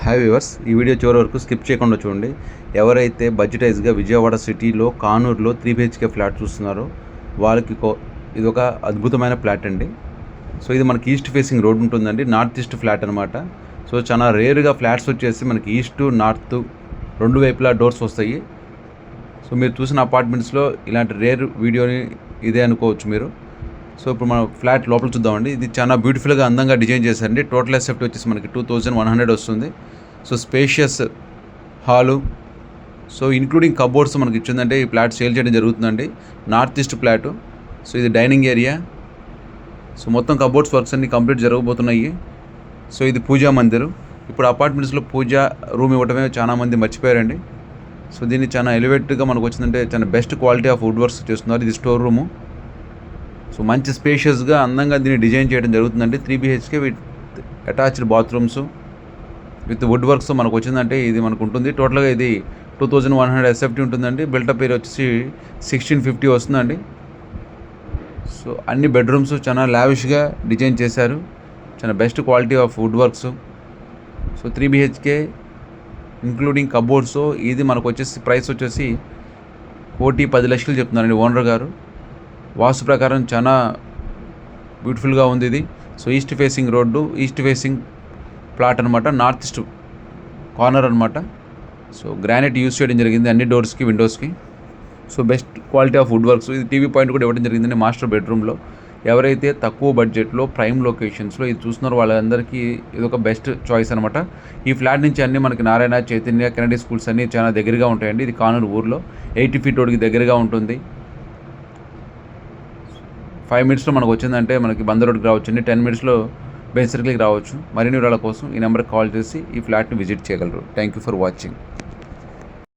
Hi viewers, ఈ video చివరి వరకు స్కిప్ చేయకుండా చూడండి. ఎవరైతే బడ్జెటైజ్గా విజయవాడ సిటీలో కానూరులో 3 BHK ఫ్లాట్ చూస్తున్నారో వాళ్ళకి ఇది ఒక అద్భుతమైన ఫ్లాట్ అండి. సో ఇది మనకి ఈస్ట్ ఫేసింగ్ రోడ్ ఉంటుందండి, నార్త్ ఈస్ట్ ఫ్లాట్ అనమాట. సో చాలా రేర్గా ఫ్లాట్స్ వచ్చేసి మనకి ఈస్ట్ నార్త్ రెండు వైపులా డోర్స్ వస్తాయి. సో మీరు చూసిన అపార్ట్మెంట్స్లో ఇలాంటి రేర్ వీడియోని ఇదే అనుకోవచ్చు మీరు. సో ఇప్పుడు మనం ఫ్లాట్ లోపల చూద్దామండి. ఇది చాలా బ్యూటిఫుల్గా అందంగా డిజైన్ చేశారండి. టోటల్ ఎసెప్ట్ వచ్చేసి మనకి 2100 వస్తుంది. So spacious hall, so including cupboards మనకి ఇచ్చిందంటే ఈ ఫ్లాట్ సేల్ చేయడం జరుగుతుందండి. North east flat. సో ఇది డైనింగ్ ఏరియా. సో మొత్తం కబోర్డ్స్ వర్క్స్ అన్ని కంప్లీట్ జరగబోతున్నాయి. సో ఇది పూజా మందిరం. ఇప్పుడు అపార్ట్మెంట్స్లో పూజా రూమ్ ఇవ్వటమే చాలా మంది మర్చిపోయారండి. సో దీన్ని చాలా ఎలివేటెడ్గా మనకు వచ్చిందంటే చాలా best quality of wood works చేస్తున్నారు. ఇది స్టోర్ రూము. సో మంచి స్పేషియస్గా అందంగా దీన్ని డిజైన్ చేయడం జరుగుతుందండి. 3 BHK with attached bathrooms with wood works మనకు వచ్చిందంటే ఇది మనకు ఉంటుంది. టోటల్గా ఇది 2100 ఎస్ఎఫ్టీ ఉంటుందండి. బిల్టప్ ఏరియా వచ్చేసి 1650 వస్తుందండి. సో అన్ని బెడ్రూమ్స్ చాలా లావిష్గా డిజైన్ చేశారు. చాలా best quality of wood works. So 3 BHK including cupboards. ఇది మనకు వచ్చేసి ప్రైస్ వచ్చేసి 1,10,00,000 చెప్తున్నారండి ఓనర్ గారు. వాస్తు ప్రకారం చాలా బ్యూటిఫుల్గా ఉంది ఇది. So east facing road, east facing plot అనమాట, నార్త్ ఈస్ట్ కార్నర్ అనమాట. సో గ్రానైట్ యూస్ చేయడం జరిగింది అన్ని డోర్స్కి, విండోస్కి. So best quality of wood works. ఇది టీవీ పాయింట్ కూడా ఇవ్వడం జరిగిందండి మాస్టర్ బెడ్రూమ్లో. ఎవరైతే తక్కువ బడ్జెట్లో ప్రైమ్ లొకేషన్స్లో ఇది చూస్తున్నారో వాళ్ళందరికీ ఇది ఒక బెస్ట్ చాయిస్ అనమాట. ఈ ఫ్లాట్ నుంచి అన్నీ మనకి నారాయణ, చైతన్య, కెనడీ స్కూల్స్ అన్నీ చాలా దగ్గరగా ఉంటాయండి. ఇది కానూరు ఊర్లో 80 feet రోడ్కి దగ్గరగా ఉంటుంది. 5 minutesలో మనకు వచ్చిందంటే మనకి బందర్ రోడ్కి రావచ్చండి. 10 minutesలో బెంచ్ సర్కిల్కి రావచ్చు. మరిన్ని వివరాల కోసం ఈ నెంబర్కి కాల్ చేసి ఈ ఫ్లాట్ని విజిట్ చేయగలరు. Thank you for watching.